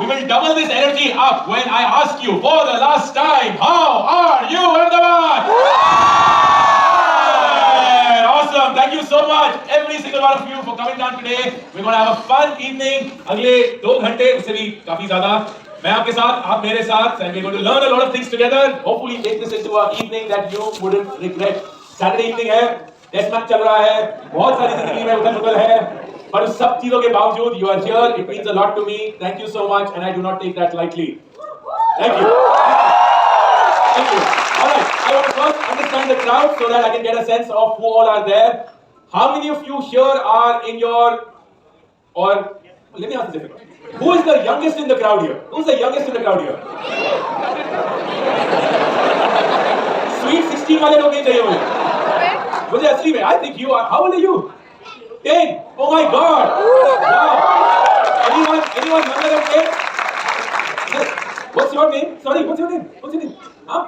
We will double this energy up when I ask you for the last time, how are you, Ahmedabad? Awesome. Thank you so much, every single one of you, for coming down today. We're going to have a fun evening. अगले 2 घंटे उससे भी काफी ज़्यादा मैं आपके साथ, आप मेरे साथ, and we're going to learn a lot of things together. Hopefully make this into an evening that you wouldn't regret. Saturday evening है, टेस्ट मैच चल रहा है, बहुत सारी जिंदगी में उथल-पुथल है, पर उस सब चीजों के बावजूद you are here. It means a lot to me. Thank you so much, and I do not take that lightly. Thank you. Thank you. All right. I want to first understand the crowd so that I can get a sense of who all are there. How many of you here are in your, or let me ask this differently. Who is the youngest in the crowd here? Who's the youngest in the crowd here? Sweet 16 वाले लोग नहीं चाहिए मुझे असली में. I think you are. How old are you? 10. Oh my God. Wow. Anyone younger than 10? What's your name? Sorry, what's your name? What's your name? Huh?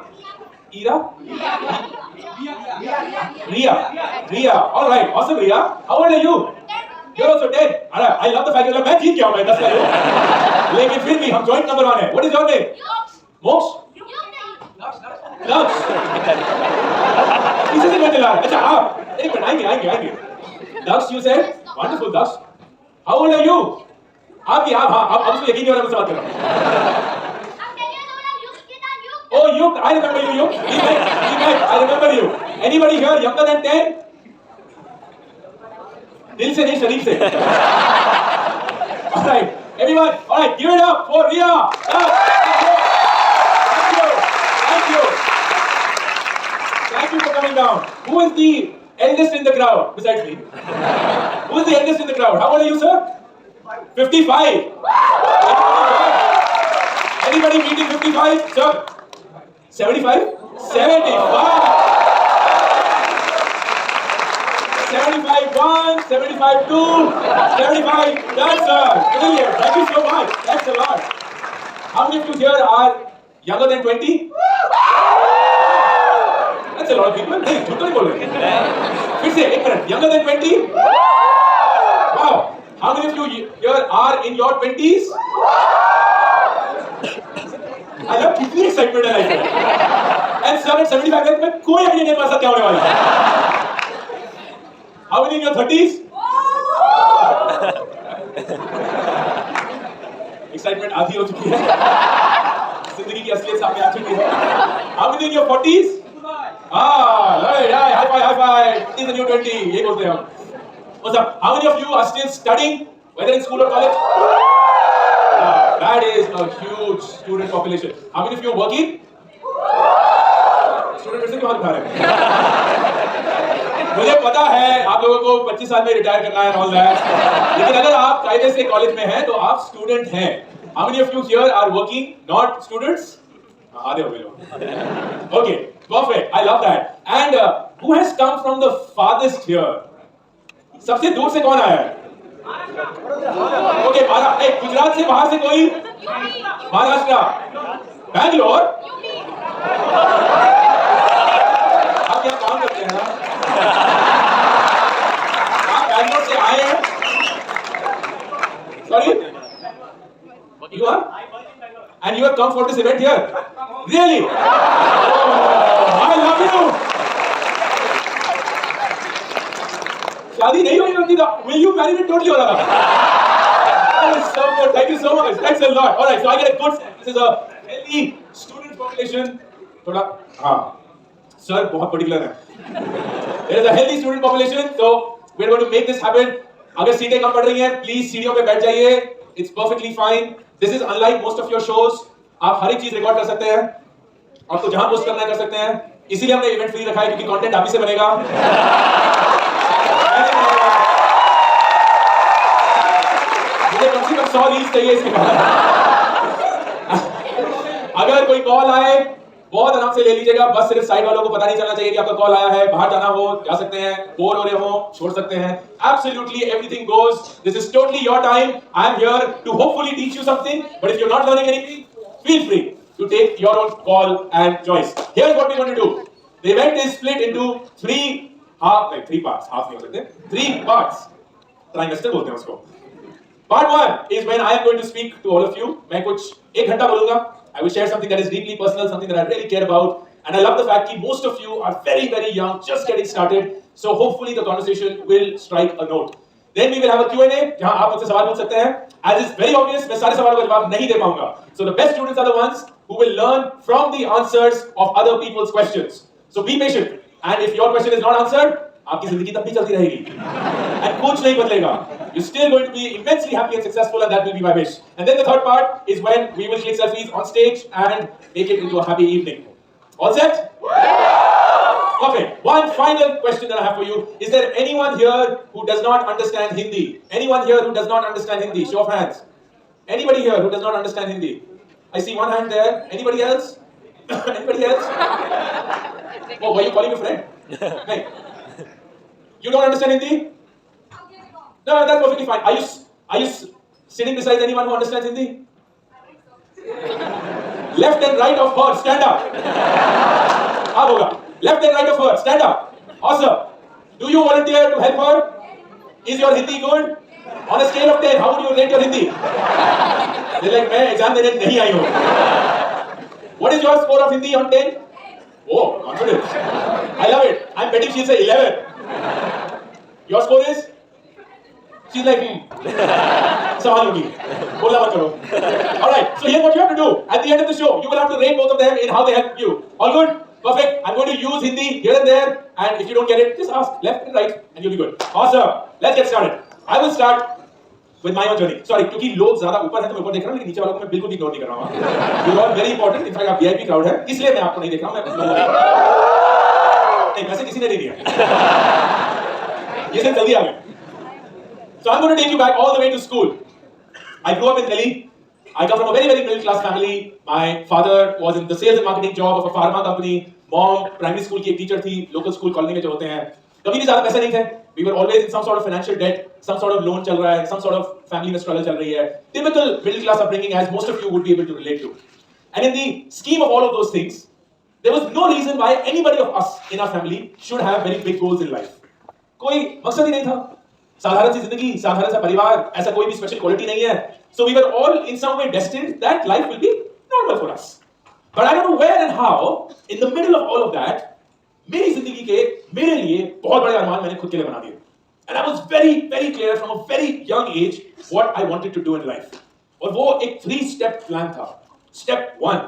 Ira? Ria. All right. Awesome, Ria. How old are you? You're also 10. Alright. I love the fact that मैं जीत गया हूँ मैं 10 का. लेकिन फिर भी हम joint number 1 है. What is your name? Mox? Lux. किसी से बैठे ला. अच्छा आप. एक मिनट आएंगे. Lux, you said? Wonderful, Lux. How old are you? आप भी हाँ अब उसको यकीन नहीं हो रहा मुझसे बात कर रहा हूँ. Oh, you. I remember you. I remember you. Anybody here younger than 10? दिल से नहीं शरीर से. All right, everyone. All right, give it up for Ria. Thank you for coming down. Who is the eldest in the crowd besides me? Who is the eldest in the crowd? How old are you, sir? 55. Anybody meeting 55, sir? 75? 75. 75-1, 75-2, 75, that's brilliant. Thank you so much. That's a lot. How many of you here are younger than 20? That's a lot of people. Hey, झूठ नहीं बोल रहे. फिर से एक minute. Younger than 20? Wow. How many of you here are in your 20s? I love कितनी excitement है life में. And 75 में कोई आइडिया नहीं पास क्या होने वाला है. How many in your 30s? Excitement आधी हो चुकी है. जिंदगी की असलियत सामने आ चुकी है. How many in your 40s? Right, high five. Is the new 20. ये बोलते हैं हम. What's up? How many of you are still studying, whether in school or college? That is a huge student population. How many of you are working? Student फिर से क्यों हाथ उठा रहे हैं? मुझे पता है आप लोगों को 25 साल में रिटायर करना है all that. लेकिन अगर आप कायदे से कॉलेज में हैं तो आप स्टूडेंट हैं. How many of you here are working, not students? आधे हो गए लोग. Okay, perfect. I love that. And who has come from the farthest here? सबसे दूर से कौन आया है? Okay, गुजरात से बाहर से कोई? महाराष्ट्र, बैंगलोर. आप यहाँ काम करते हैं ना? आप बैंगलोर से आए हैं? Sorry? You are? And you have come for this event here? Really? Oh, I love you. शादी नहीं हुई होती तो will you marry me totally हो रहा था. That is so good. Thank you so much. Thanks a lot. All right, so I get a good sense. This is a healthy student population. थोड़ा हाँ. Sir बहुत particular है. There is a healthy student population, so we are going to make this happen. अगर सीटें कम पड़ रही हैं, please सीढ़ियों पे बैठ जाइए. It's perfectly fine. This is unlike most of your shows. आप हर एक चीज रिकॉर्ड कर सकते हैं. आपको जहां पोस्ट करना है कर सकते हैं. इसीलिए हमने इवेंट फ्री रखा है क्योंकि कंटेंट आप ही से बनेगा. मुझे कम से कम 100 रील्स चाहिए इसके बाद. अगर कोई कॉल आए बहुत आराम से ले लीजिएगा. बस सिर्फ साइड वालों को पता नहीं चलना चाहिए कि आपका कॉल आया है. बाहर जाना हो जा सकते हैं, बोर हो रहे हो छोड़ सकते हैं. Absolutely everything goes. This is totally your time. I am here to hopefully teach you something. But if you're not learning anything, feel free to take your own call and choice. Here's what we're going to do. The event is split into three parts. Half नहीं हो सकते. 3 parts. Trimester बोलते हैं उसको. Part one is when I am going to speak to all of you. मैं कुछ एक घंटा बोलूँगा. I will share something that is deeply personal, something that I really care about. And I love the fact that most of you are very, very young, just getting started. So hopefully the conversation will strike a note. Then we will have a Q&A, जहाँ आप मुझसे सवाल पूछ सकते हैं. As is very obvious, मैं सारे सवालों का जवाब नहीं दे पाऊँगा. So the best students are the ones who will learn from the answers of other people's questions. So be patient. And if your question is not answered, आपकी जिंदगी तब भी चलती रहेगी. And कुछ नहीं बदलेगा. You're still going to be immensely happy and successful, and that will be my wish. And then the third part is when we will click selfies on stage and make it into a happy evening. All set? Perfect. One final question that I have for you. Is there anyone here who does not understand Hindi? Anyone here who does not understand Hindi? Show of hands. Anybody here who does not understand Hindi? I see one hand there. Anybody else? Anybody else? Oh, were you calling a friend? Hey. You don't understand Hindi? No, that's perfectly fine. Are you sitting beside anyone who understands Hindi? Left and right of her, stand up. Ab hoga. Left and right of her, stand up. Awesome. Do you volunteer to help her? Is your Hindi good? On a scale of 10, how would you rate your Hindi? They're like, मैं exam देने नहीं आई हूँ. What is your score of Hindi on 10? Oh, confidence. I love it. I'm betting she'll say 11. Your score is? She's like, सवाल होगी. बोलना मत करो. Alright, so here's what you have to do. At the end of the show, you will have to rate both of them in how they help you. All good? Perfect. I'm going to use Hindi here and there, and if you don't get it, just ask left and right, and you'll be good. Awesome. Let's get started. I will start with my own journey. Sorry, क्योंकि लोग ज़्यादा ऊपर हैं तो मैं ऊपर देख रहा हूँ, लेकिन नीचे वालों को मैं बिल्कुल इग्नोर नहीं कर रहा हूँ. You're all very important. In fact, आप VIP crowd है, इसलिए मैं आपको नहीं देख रहा हूँ, मैं लोगों को देख रहा हूँ. नहीं, वैसे किसी ने नहीं दिया. ये सिर्फ जल्दी आ गए. So I'm going to take you back all the way to school. I grew up in Delhi. I come from a very, very middle class family. My father was in the sales and marketing job of a pharma company. Mom, primary school की एक teacher थी, local school colony में जो होते हैं. कभी भी ज़्यादा पैसे नहीं थे. We were always in some sort of financial debt, some sort of loan चल रहा है, some sort of family में struggle चल रही है. Typical middle class upbringing, as most of you would be able to relate to. And in the scheme of all of those things, there was no reason why anybody of us in our family should have very big goals in life. कोई मकसद ही नहीं था. साधारण सी जिंदगी, साधारण सा परिवार, ऐसा कोई भी स्पेशल क्वालिटी नहीं है. So we were all in some way destined that life will be normal for us. But I don't know where and how, in the middle of all of that, मेरी जिंदगी के मेरे लिए बहुत बड़े अरमान मैंने खुद के लिए बना दिए. And I was very, very clear from a very young age what I wanted to do in life. और वो एक 3-step plan था. Step 1,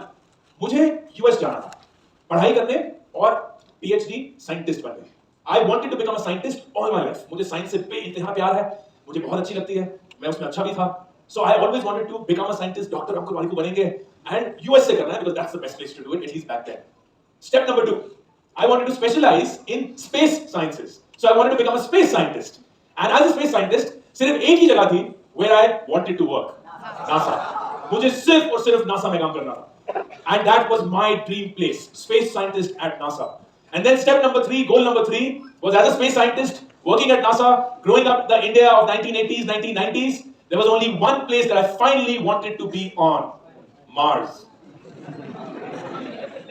मुझे US जाना था, पढ़ाई करने और PhD साइंटिस्ट बनने. I wanted to become a scientist all my life. मुझे साइंस से बेइंतहा प्यार है, मुझे बहुत अच्छी लगती है, मैं उसमें अच्छा भी था. So I always wanted to become a scientist. Dr. Ankur वाली को बनेंगे and US से करना है because that's the best place to do it, at least back then. Step number 2, I wanted to specialize in space sciences. So I wanted to become a space scientist. And as a space scientist, सिर्फ एक ही जगह थी where I wanted to work. NASA. मुझे सिर्फ और सिर्फ NASA में काम करना था. And that was my dream place, space scientist at NASA. And then step number 3, goal number 3 was as a space scientist working at NASA, growing up the India of 1980s, 1990s, there was only one place that I finally wanted to be on, Mars.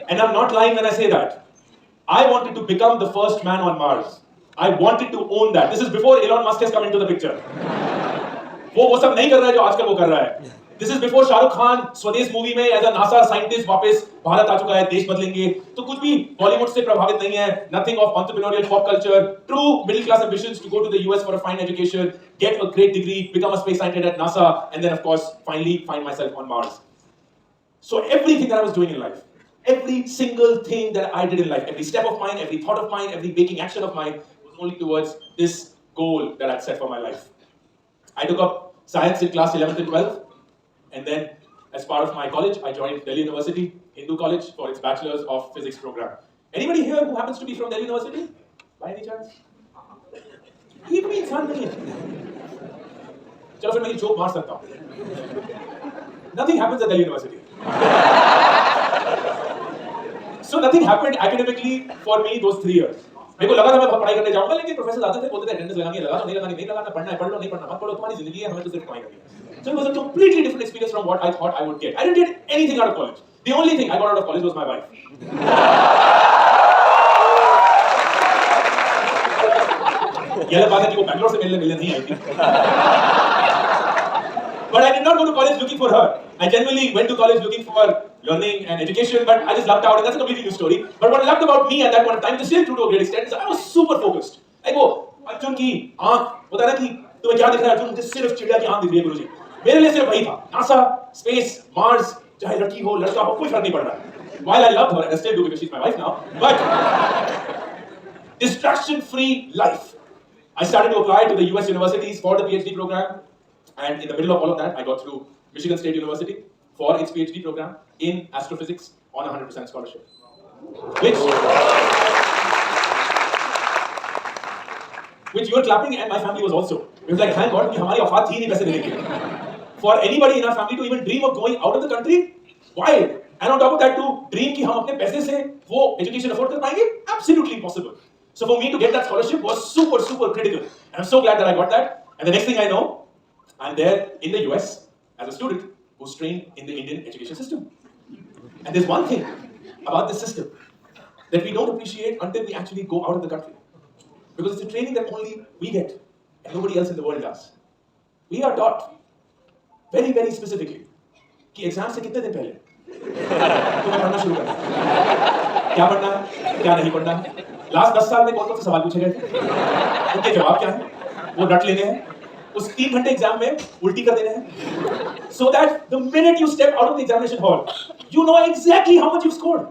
And I'm not lying when I say that. I wanted to become the first man on Mars. I wanted to own that. This is before Elon Musk has come into the picture. वो सब नहीं कर रहा है जो आजकल वो कर रहा है. This is before Shahrukh Khan स्वदेश मूवी में एज अ नासा साइंटिस्ट वापस भारत आ चुका है, देश बदलेंगे. तो कुछ भी बॉलीवुड से प्रभावित नहीं है. Nothing of entrepreneurial pop culture. True middle class ambitions to go to the US for a fine education, get a great degree, become a space scientist at NASA, and then of course finally find myself on Mars. So everything that I was doing in life, every single thing that I did in life, every step of mine, every thought of mine, every waking action of mine was only towards this goal that I'd set for my life. I took up science in class 11th and 12th. And then, as part of my college, I joined Delhi University, Hindu College, for its Bachelor's of Physics program. Anybody here who happens to be from Delhi University? By any chance? ये कोई इंसान नहीं है. चलो फिर मैं ये joke मार सकता हूँ. Nothing happens at Delhi University. So nothing happened academically for me those 3 years. मेरे को लगा था मैं बहुत पढ़ाई करने जाऊंगा, लेकिन प्रोफेसर आते थे, बोलते थे अटेंडेंस लगानी है, लगा तो नहीं लगानी, नहीं लगाना, पढ़ना है पढ़ लो, नहीं पढ़ना मत पढ़ो, तुम्हारी जिंदगी है, हमें तो सिर्फ कमाई करनी है. So it was a completely different experience from what I thought I would get. I didn't get anything out of college. The only thing I got out of college was my wife. ये अलग बात है कि वो बैंगलोर से मिलने नहीं आई थी. But I did not go to college looking for her. I genuinely went to college looking for learning and education, but I just lucked out, and that's a completely new story. But what I loved about me at that point of time, which is still true to a great extent, is I was super focused. Like वो अर्जुन की आँख होता है ना कि तुम्हें क्या दिख रहा है अर्जुन, मुझे सिर्फ चिड़िया की आँख दिख रही है गुरुजी. मेरे लिए सिर्फ वही था. NASA, space, Mars, चाहे लड़की हो लड़का हो कोई फर्क नहीं पड़ रहा. While I loved her and I still do because she's my wife now, but distraction-free life. I started to apply to the US universities for the PhD program, and in the middle of all of that, I got through Michigan State University for its PhD program in astrophysics on 100% scholarship. Which you were clapping and my family was also. It was like, thank God कि हमारी औकात थी नहीं पैसे देने की. For anybody in our family to even dream of going out of the country, why? And on top of that, to dream कि हम अपने पैसे से वो education afford कर पाएंगे, absolutely impossible. So for me to get that scholarship was super, super critical. And I'm so glad that I got that. And the next thing I know, I'm there in the US as a student who's trained in the Indian education system. And there's one thing about this system that we don't appreciate until we actually go out of the country. Because it's a training that only we get and nobody else in the world does. We are taught very, very specifically कि exam से कितने दिन पहले तुम्हें पढ़ना शुरू करना है. क्या पढ़ना है, क्या नहीं पढ़ना है. लास्ट 10 साल में कौन कौन से सवाल पूछे गए थे, उनके जवाब क्या हैं, वो रट लेने हैं. उस 3 घंटे एग्जाम में उल्टी कर देने हैं. So that the minute you step out of the examination hall, you know exactly how much you've scored.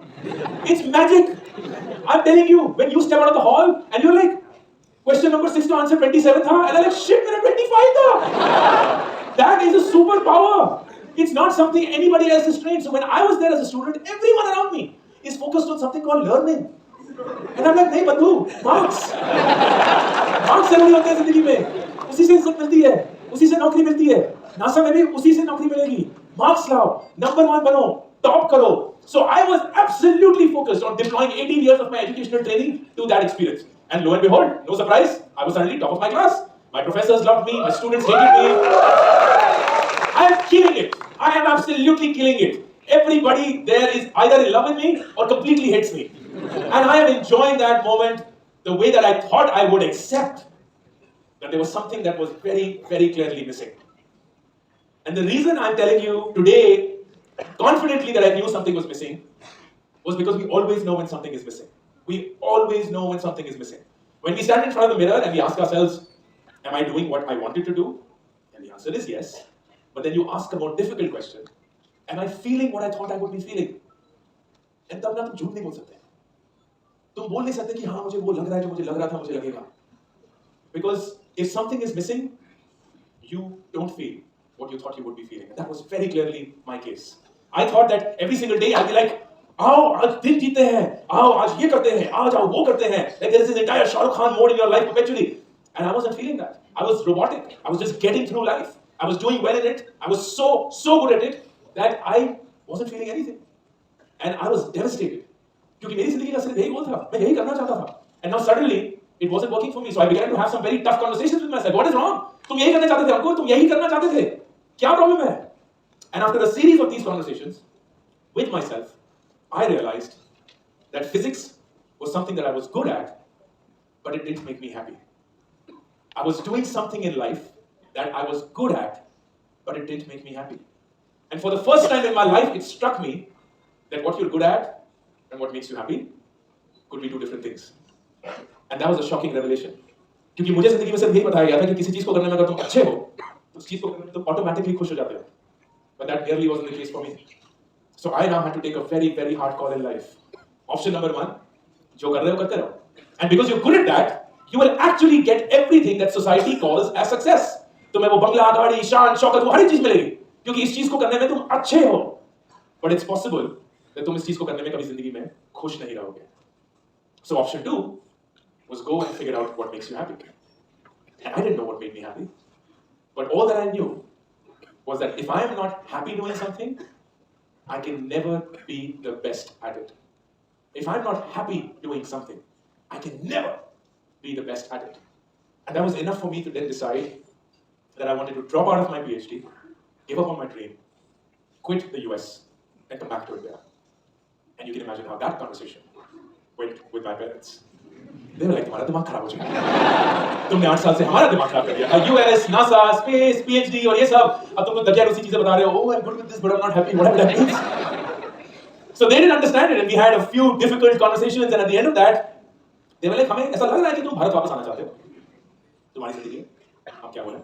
It's magic. I'm telling you, when you step out of the hall and you're like, question number 6 to answer 27 tha, and I'm like, shit, मेरा 25 tha. That is a superpower. It's not something anybody else is trained. So when I was there as a student, everyone around me is focused on something called learning. And I'm like, नहीं बंधु, marks. Marks जरूरी होते हैं जिंदगी में. उसी से इज्जत मिलती है, उसी से नौकरी मिलती है. NASA में भी उसी से नौकरी मिलेगी. Marks लाओ, number 1 बनो, top करो. So I was absolutely focused on deploying 18 years of my educational training to that experience. And lo and behold, no surprise, I was suddenly top of my class. My professors loved me, my students hated me. I am killing it. I am absolutely killing it. Everybody there is either in love with me or completely hates me. And I am enjoying that moment the way that I thought I would, accept that there was something that was very, very clearly missing. And the reason I'm telling you today confidently that I knew something was missing was because we always know when something is missing. We always know when something is missing. When we stand in front of the mirror and we ask ourselves, am I doing what I wanted to do? And the answer is yes. But then you ask a more difficult question, am I feeling what I thought I would be feeling? And तब ना तुम झूठ नहीं बोल सकते. तुम बोल नहीं सकते कि हाँ मुझे वो लग रहा है जो मुझे लग रहा था मुझे लगेगा. Because if something is missing, you don't feel what you thought you would be feeling. And that was very clearly my case. I thought that every single day I'd be like, आओ आज दिन जीते हैं, आओ आज ये करते हैं, आज आओ वो करते हैं. Like there is this entire Shah Rukh Khan mode in your life perpetually. And I wasn't feeling that. I was robotic. I was just getting through life. I was doing well in it. I was so good at it that I wasn't feeling anything. And I was devastated. क्योंकि मेरी जिंदगी का सिर्फ यही गोल था, मैं यही करना चाहता था. And now suddenly it wasn't working for me. So I began to have some very tough conversations with myself. What is wrong? तुम यही करना चाहते थे अंकुर, तुम यही करना चाहते थे. क्या प्रॉब्लम है? And after a series of these conversations with myself, I realized that physics was something that I was good at, but it didn't make me happy. I was doing something in life that I was good at, but it didn't make me happy. And for the first time in my life, it struck me that what you're good at and what makes you happy could be two different things. And that was a shocking revelation. क्योंकि मुझे जिंदगी में सिर्फ यही बताया गया था कि किसी चीज को करने में अगर तुम अच्छे हो, तो उस चीज को करने में तुम ऑटोमेटिकली खुश हो जाते हो. But that really wasn't the case for me. So I now had to take a very, very hard call in life. Option number 1, जो कर रहे हो करते रहो. And because you're good at that, you will actually get everything that society calls as success. तुम्हें वो बंगला, गाड़ी, शान, शौकत, वो हर एक चीज मिलेगी. क्योंकि इस चीज को करने में तुम अच्छे हो. But it's possible that तुम इस चीज को करने में कभी जिंदगी में खुश नहीं रहोगे. So option 2 was go and figure out what makes you happy. And I didn't know what made me happy. But all that I knew was that if I am not happy doing something, I can never be the best at it. If I'm not happy doing something, I can never be the best at it. And that was enough for me to then decide that I wanted to drop out of my PhD, give up on my dream, quit the US, and come back to India. And you can imagine how that conversation went with my parents. They were like, तुम्हारा दिमाग खराब हो चुका। तुमने 8 साल से हमारा दिमाग खराब कर दिया। US, NASA, space, PhD और ये सब, अब तुम तो दकिया रूसी चीजें बता रहे हो। Oh, I'm good with this, but I'm not happy. Whatever that means. So they didn't understand it, and we had a few difficult conversations. And at the end of that, they were like, हमें ऐसा लग रहा है कि तुम भारत वापस आना चाहते हो। तुम्हारी जिंदगी में, हम क्या बोलें?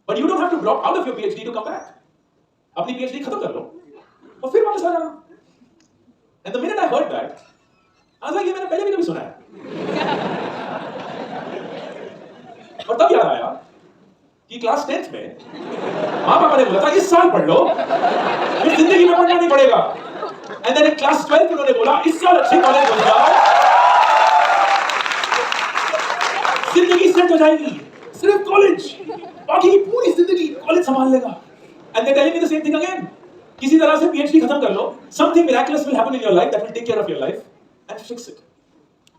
But you don't have to drop out of your PhD to come back. अपनी PhD खत्म कर लो, और फिर वापस आ जाना। And the minute I heard that, I was like, ये मैंने पहले भी कभी सुना है। और तब याद आया कि क्लास 10th में माँ पापा ने बोला था इस साल पढ़ लो, फिर जिंदगी में पढ़ना नहीं पड़ेगा। And then in class 12 उन्होंने बोला इस साल अच्छे कॉलेज बन जाओ, जिंदगी सेट हो जाएगी, सिर्फ कॉलेज, बाकी की पूरी जिंदगी कॉलेज संभाल लेगा। And they're telling me the same thing again. किसी तरह से PhD खत्म कर लो, something miraculous will happen in your life that will take care of your life and fix it.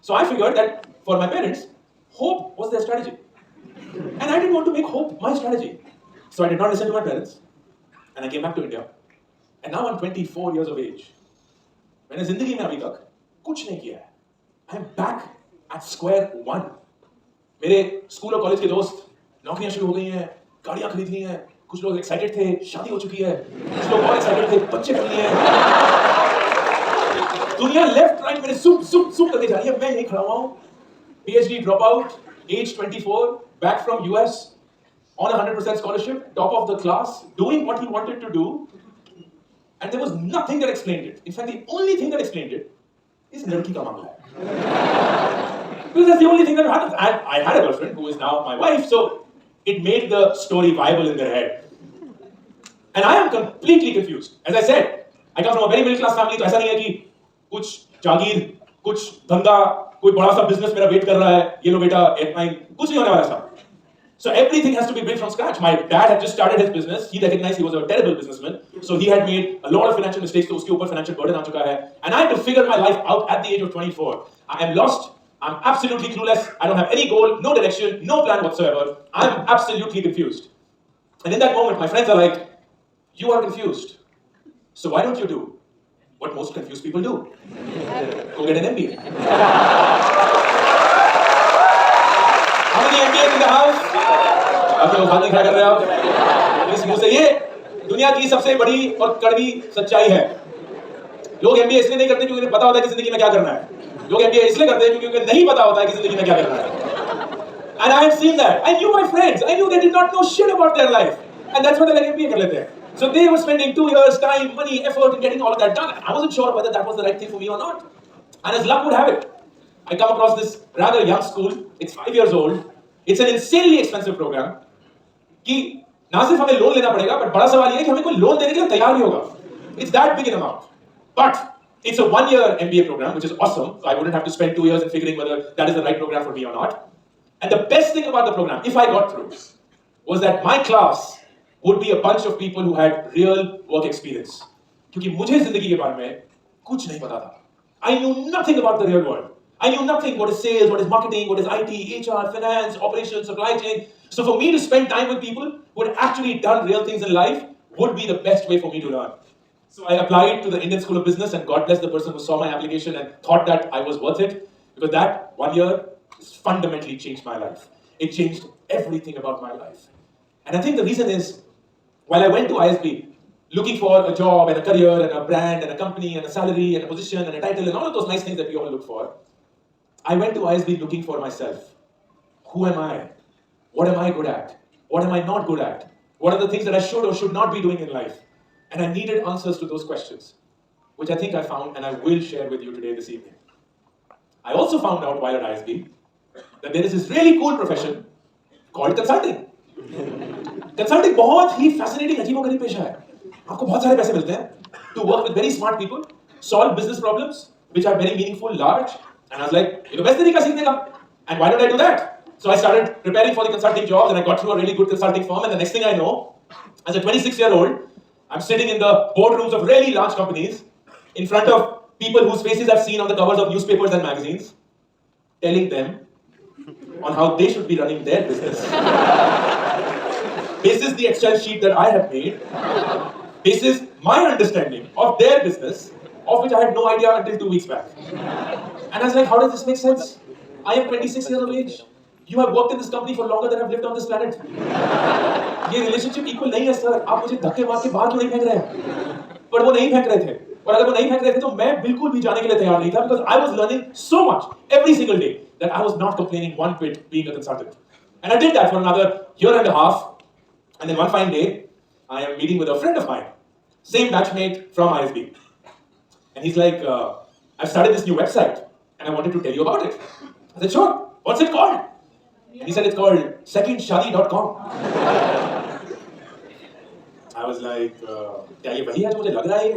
So I figured that for my parents, hope was their strategy. And I didn't want to make hope my strategy. So I did not listen to my parents, and I came back to India. And now I'm 24 years of age. मैंने जिंदगी में अभी तक कुछ नहीं किया है. I'm back at square one. मेरे स्कूल और कॉलेज के दोस्त नौकरियां शुरू हो गई हैं, गाड़ियां खरीद ली हैं, कुछ लोग एक्साइटेड थे, शादी हो चुकी है, कुछ लोग और एक्साइटेड थे, बच्चे कर लिए हैं. दुनिया लेफ्ट राइट मेरे सुप सुप सुप करके जा रही है, मैं यहीं खड़ा हुआ हूं. PhD dropout, age 24, back from US, on a 100% scholarship, top of the class, doing what he wanted to do, and there was nothing that explained it. In fact, the only thing that explained it is लड़की का मामला है. Because that's the only thing that happened. I had a girlfriend who is now my wife, so it made the story viable in their head. And I am completely confused. As I said, I come from a very middle class family, तो ऐसा नहीं है कि कुछ जागीर, कुछ धंधा, कोई बड़ा सा बिजनेस मेरा वेट कर रहा है, ये लो बेटा, एयरलाइन, कुछ नहीं होने वाला था. So everything has to be built from scratch. My dad had just started his business. He recognized he was a terrible businessman. So he had made a lot of financial mistakes. तो उसके ऊपर financial burden आ चुका है. And I had to figure my life out at the age of 24. I am lost. I'm absolutely clueless. I don't have any goal, no direction, no plan whatsoever. I'm absolutely confused. And in that moment, my friends are like, you are confused. So why don't you do what most confused people do? Go get an MBA. How many MBAs in the house? आप लोग हाथ दिखा कर रहे हो? इस मुंह से ये दुनिया की सबसे बड़ी और कड़वी सच्चाई है. लोग MBA इसलिए नहीं करते क्योंकि उन्हें पता होता है कि जिंदगी में क्या करना है. लोग MBA इसलिए करते हैं क्योंकि उन्हें नहीं पता होता है कि जिंदगी में क्या करना है. And I have seen that. I knew my friends. I knew they did not know shit about their life. And that's why they like MBA कर लेते हैं. So they were spending 2 years, time, money, effort in getting all of that done. I wasn't sure whether that was the right thing for me or not. And as luck would have it, I come across this rather young school. It's 5 years old. It's an insanely expensive program. कि ना सिर्फ हमें loan लेना पड़ेगा, but बड़ा सवाल ये है कि हमें कोई लोन देने के लिए तैयार नहीं होगा. It's that big an amount. But it's a 1-year MBA program, which is awesome. So I wouldn't have to spend 2 years in figuring whether that is the right program for me or not. And the best thing about the program, if I got through, was that my class would be a bunch of people who had real work experience. क्योंकि मुझे जिंदगी के बारे में कुछ नहीं पता था. I knew nothing about the real world. I knew nothing what is sales, what is marketing, what is IT, HR, finance, operations, supply chain. So for me to spend time with people who had actually done real things in life would be the best way for me to learn. So I applied to the Indian School of Business, and God bless the person who saw my application and thought that I was worth it, because that 1 year fundamentally changed my life. It changed everything about my life. And I think the reason is, while I went to ISB looking for a job and a career and a brand and a company and a salary and a position and a title and all of those nice things that we all look for, I went to ISB looking for myself. Who am I? What am I good at? What am I not good at? What are the things that I should or should not be doing in life? And I needed answers to those questions, which I think I found and I will share with you today this evening. I also found out while at ISB that there is this really cool profession called consulting. Consulting बहुत ही fascinating अजीबोगरीब पेशा है. आपको बहुत सारे पैसे मिलते हैं to work with very smart people, solve business problems which are very meaningful, large. And I was like, ये तो बेस्ट तरीका सीखने का. And why don't I do that? So I started preparing for the consulting jobs, and I got through a really good consulting firm. And the next thing I know, as a 26-year-old, I'm sitting in the boardrooms of really large companies in front of people whose faces I've seen on the covers of newspapers and magazines, telling them on how they should be running their business. This is the Excel sheet that I have made. This is my understanding of their business, of which I had no idea until 2 weeks back. And I was like, how does this make sense? I am 26 years of age. You have worked in this company for longer than I've lived on this planet. ये relationship equal नहीं है sir. आप मुझे धक्के मार के बाहर क्यों नहीं फेंक रहे हैं? पर वो नहीं फेंक रहे थे. और अगर वो नहीं फेंक रहे थे तो मैं बिल्कुल भी जाने के लिए तैयार नहीं था, because I was learning so much every single day that I was not complaining one bit being a consultant. And I did that for another year and a half. And then one fine day, I am meeting with a friend of mine, same batchmate from ISB. And he's like, I've started this new website and I wanted to tell you about it. I said, sure. What's it called? And he said, it's called secondshadi.com. I was like, क्या ये वही है जो मुझे लग रहा है?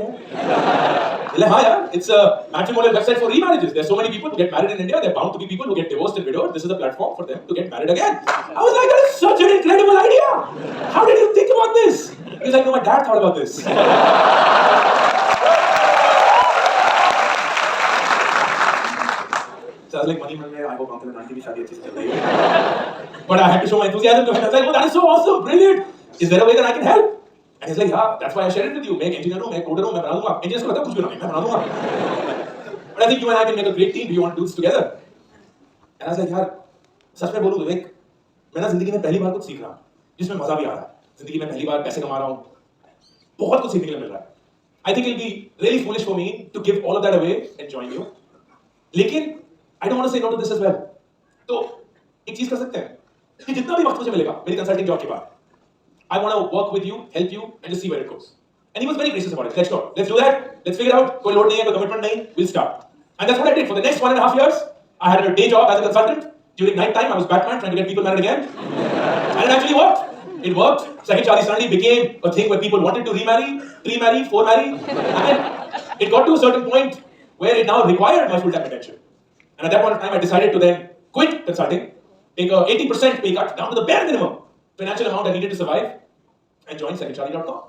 बोले हाँ यार, it's a matrimonial website for remarriages. There's so many people who get married in India. They're bound to be people who get divorced and widowed. This is a platform for them to get married again. I was like, that is such an incredible idea. How did you think about this? He's like, no, my dad thought about this. So I was like, money, I hope uncle and auntie की शादी अच्छी से चल रही है. But I had to show my enthusiasm to him. I was like, oh, that is so awesome, brilliant. Is there a way that I can help? And he's like, yeah, that's why I shared it with you. मैं एक engineer हूँ, मैं एक coder हूँ, मैं बना दूँगा. Engineers को लगता है कुछ भी बना मैं बना दूँगा. But I think you and I can make a great team. Do you want to do this together? And I was like, यार, सच में बोलूँ विवेक, मैं ना जिंदगी में पहली बार कुछ सीख रहा हूँ, जिसमें मजा भी आ रहा है. जिंदगी में पहली बार पैसे कमा रहा हूँ, बहुत कुछ सीखने के लिए मिल रहा है. I think it'll be really foolish for me to give all of that away and join you. लेकिन I don't want to say no to this as well. तो एक चीज कर सकते हैं कि जितना भी वक्त मुझे मिलेगा मेरी कंसल्टिंग जॉब के बाद, I want to work with you, help you, and just see where it goes. And he was very gracious about it. Let's go. Let's do that. Let's figure out. कोई load नहीं है, कोई commitment नहीं. We'll start. And that's what I did for the next 1.5 years. I had a day job as a consultant. During night time, I was Batman trying to get people married again. And it actually worked. It worked. Second Shadi suddenly became a thing where people wanted to remarry, pre-marry, four-marry. And then it got to a certain point where it now required my full-time attention. And at that point of time, I decided to then quit consulting, take a 80% pay cut down to the bare minimum financial amount I needed to survive, and join secondshadi.com.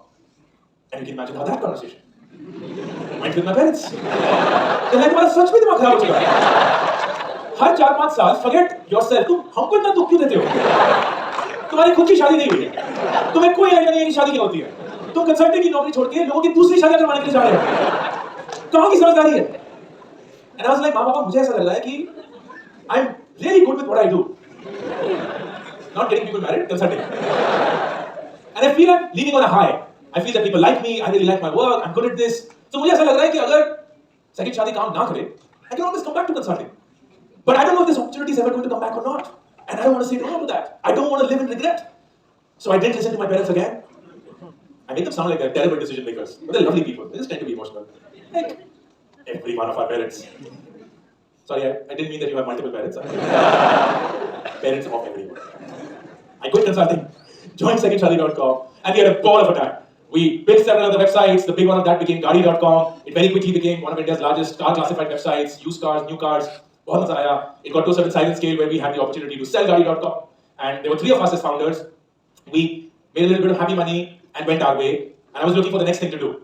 And you can imagine how that conversation went with my parents. They're like, तुम्हारा सच में दिमाग खराब हो चुका है. हर 4-5 साल, forget yourself, तुम हमको इतना दुख क्यों देते हो? तुम्हारी खुद की शादी नहीं हुई है. तुम्हें कोई आइडिया नहीं है कि शादी क्या होती है. तुम कंसल्टिंग की नौकरी छोड़ के लोगों की दूसरी शादी करवाने के लिए जा रहे हो. कहाँ की समझदारी है? And I was like, माँ बाबा, मुझे ऐसा लग रहा है कि I'm really good with what I do. Not getting people married, consulting. And I feel I'm leaning on a high. I feel that people like me, I really like my work, I'm good at this. So मुझे ऐसा लग रहा है कि अगर second शादी काम ना करे, I can always come back to consulting. But I don't know if this opportunity is ever going to come back or not. And I don't want to say no to that. I don't want to live in regret. So I didn't listen to my parents again. I made them sound like they're terrible decision makers. But they're lovely people. They just tend to be emotional. Like every one of our parents. Sorry, I didn't mean that you have multiple parents. Parents of everyone. I quit consulting, joined secondshadi.com, and we had a ball of a time. We built several other websites. The big one of that became Gaadi.com. It very quickly became one of India's largest car classified websites, used cars, new cars. बहुत मजा आया. It got to a certain size and scale where we had the opportunity to sell Gaadi.com. And there were 3 of us as founders. We made a little bit of happy money and went our way. And I was looking for the next thing to do.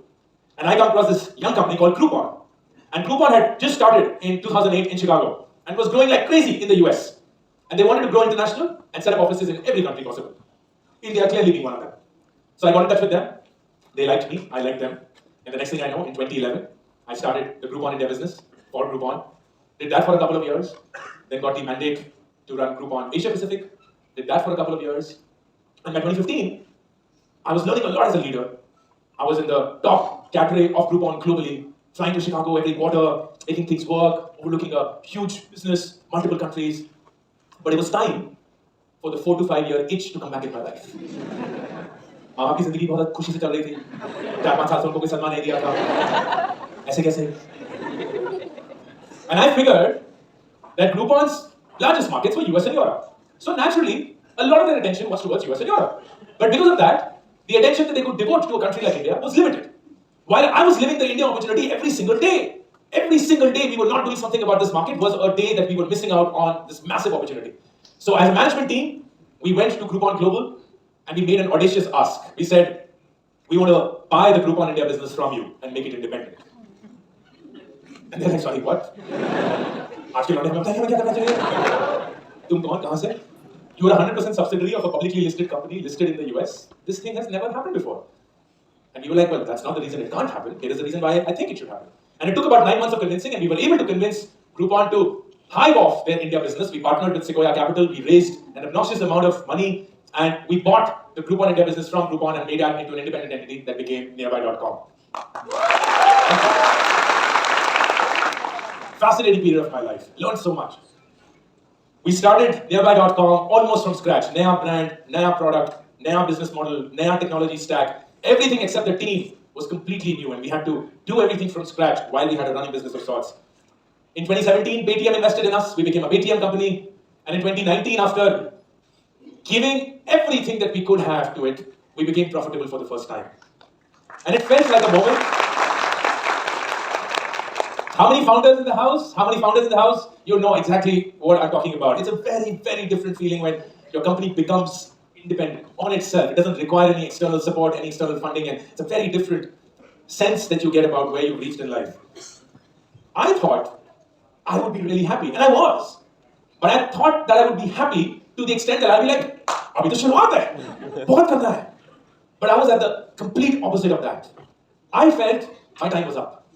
And I came across this young company called Groupon. And Groupon had just started in 2008 in Chicago and was growing like crazy in the US. And they wanted to grow international and set up offices in every country possible. India clearly being one of them. So I got in touch with them. They liked me, I liked them. And the next thing I know, in 2011, I started the Groupon India business for Groupon. Did that for a couple of years. Then got the mandate to run Groupon Asia Pacific. Did that for a couple of years. And by 2015, I was learning a lot as a leader. I was in the top cadre of Groupon globally, flying to Chicago every quarter, making things work, overlooking a huge business, multiple countries. But it was time for the 4 to 5 year itch to come back in my life. माँ बाप की जिंदगी बहुत खुशी से चल रही थी. 4-5 साल से उनको कोई सन्मान नहीं दिया था. ऐसे कैसे? And I figured that Groupon's largest markets were US and Europe. So naturally, a lot of their attention was towards US and Europe. But because of that, the attention that they could devote to a country like India was limited. While I was living the India opportunity every single day. Every single day we were not doing something about this market was a day that we were missing out on this massive opportunity. So as a management team, we went to Groupon Global and we made an audacious ask. We said, we want to buy the Groupon India business from you and make it independent. And they're like, sorry, what? आज के लौटे हमें बताइए हमें क्या करना चाहिए? तुम कौन कहाँ से? You are 100% subsidiary of a publicly listed company listed in the US. This thing has never happened before. And we were like, well, that's not the reason it can't happen. Here is the reason why I think it should happen. And it took about 9 months of convincing, and we were able to convince Groupon to hive off their India business. We partnered with Sequoia Capital. We raised an obnoxious amount of money, and we bought the Groupon India business from Groupon and made that into an independent entity that became nearby.com. Fascinating period of my life. Learned so much. We started nearby.com almost from scratch. Naya brand, Naya product, Naya business model, Naya technology stack. Everything except the team was completely new, and we had to do everything from scratch while we had a running business of sorts. In 2017, Paytm invested in us. We became a Paytm company. And in 2019, after giving everything that we could have to it, we became profitable for the first time. And it felt like a moment. How many founders in the house? How many founders in the house? You know exactly what I'm talking about. It's a very, very different feeling when your company becomes independent on itself. It doesn't require any external support, any external funding, and it's a very different sense that you get about where you've reached in life. I thought I would be really happy, and I was. But I thought that I would be happy to the extent that I'd be like, abhi to shuruaat hai, bahut karna hai. But I was at the complete opposite of that. I felt my time was up.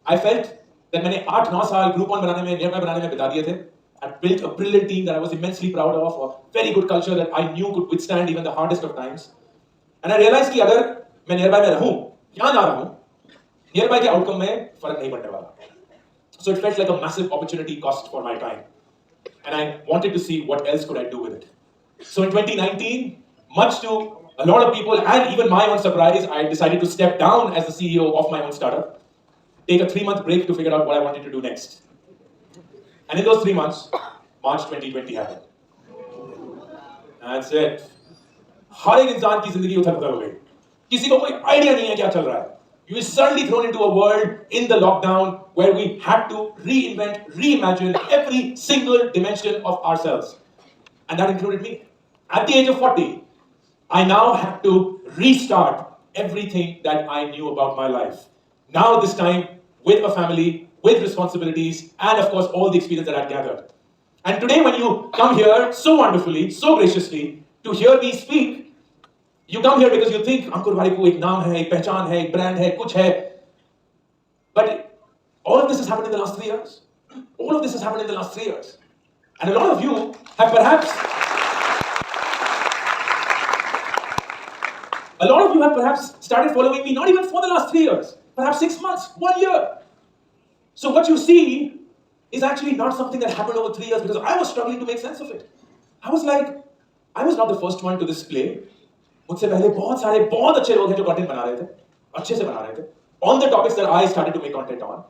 I felt that मैंने 8-9 साल Groupon बनाने में, Nearby बनाने में बिता दिए थे. I built a brilliant team that I was immensely proud of, a very good culture that I knew could withstand even the hardest of times. And I realized कि अगर मैं Nearby में रहूं, यहाँ ना रहूं, Nearby के outcome में फर्क नहीं पड़ने वाला. So it felt like a massive opportunity cost for my time. And I wanted to see what else could I do with it. So in 2019, much to a lot of people and even my own surprise, I decided to step down as the CEO of my own startup, take a 3-month break to figure out what I wanted to do next. And in those 3 months, March 2020 happened. That's it. हर एक इंसान की जिंदगी उथल-पुथल हो गई. किसी को कोई आइडिया नहीं है क्या चल रहा है. You were suddenly thrown into a world in the lockdown where we had to reinvent, reimagine every single dimension of ourselves. And that included me. At the age of 40, I now had to restart everything that I knew about my life. Now this time with a family, with responsibilities, and of course all the experience that I'd gathered. And today when you come here so wonderfully, so graciously, to hear me speak, you come here because you think Ankur भाई को एक नाम है, एक पहचान है, एक brand है, कुछ है. But all of this has happened in the last 3 years. All of this has happened in the last 3 years. And a lot of you have perhaps started following me not even for the last 3 years, perhaps 6 months, 1 year. So what you see is actually not something that happened over 3 years because I was struggling to make sense of it. I was like, I was not the first one to this play. मुझसे पहले बहुत सारे बहुत अच्छे लोग हैं जो content बना रहे थे, अच्छे से बना रहे थे. On the topics that I started to make content on,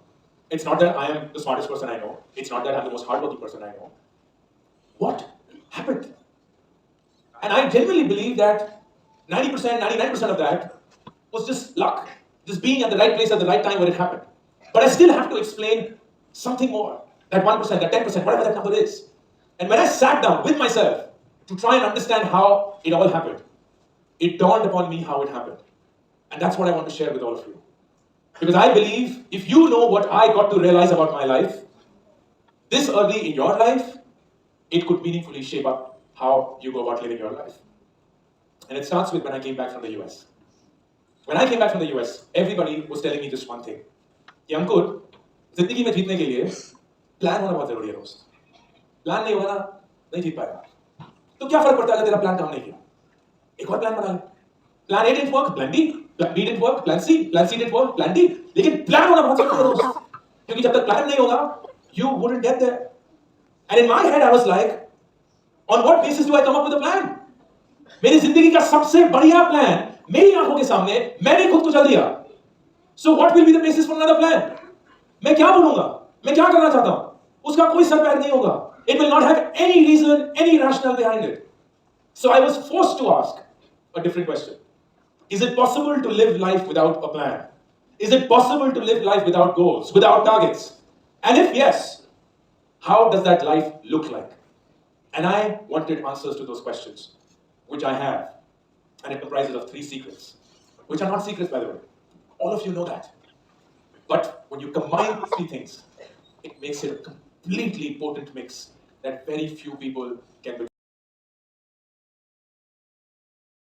it's not that I am the smartest person I know. It's not that I'm the most hardworking person I know. What happened? And I genuinely believe that 90%, 99% of that was just luck, just being at the right place at the right time when it happened. But I still have to explain something more. That 1%, that 10%, whatever that number is. And when I sat down with myself to try and understand how it all happened, it dawned upon me how it happened. And that's what I want to share with all of you. Because I believe if you know what I got to realize about my life, this early in your life, it could meaningfully shape up how you go about living your life. And it starts with when I came back from the US. When I came back from the US, everybody was telling me just one thing. कि अंकुर, जिंदगी में जीतने के लिए plan होना बहुत जरूरी है दोस्त. प्लान नहीं होगा ना, नहीं जीत पाएगा. तो क्या फर्क पड़ता है अगर तेरा प्लान काम नहीं किया? एक और प्लान बना ले. Plan A didn't work, Plan B. Plan B didn't work, Plan C. Plan C didn't work, Plan D. लेकिन प्लान होना बहुत जरूरी है दोस्त. क्योंकि जब तक प्लान नहीं होगा, you wouldn't get there. And in my head, I was like, on what basis do I come up with a plan? मेरी जिंदगी का सबसे बढ़िया प्लान मेरी आंखों के सामने मैंने खुद को चल दिया. So what will be the basis for another plan? मैं क्या बोलूंगा? मैं क्या करना चाहता हूं? उसका कोई सर पैर नहीं होगा. It will not have any reason, any rationale behind it. So I was forced to ask a different question. Is it possible to live life without a plan? Is it possible to live life without goals, without targets? And if yes, how does that life look like? And I wanted answers to those questions, which I have. And it comprises of 3 secrets, which are not secrets, by the way. All of you know that. But when you combine these 3 things, it makes it a completely potent mix that very few people can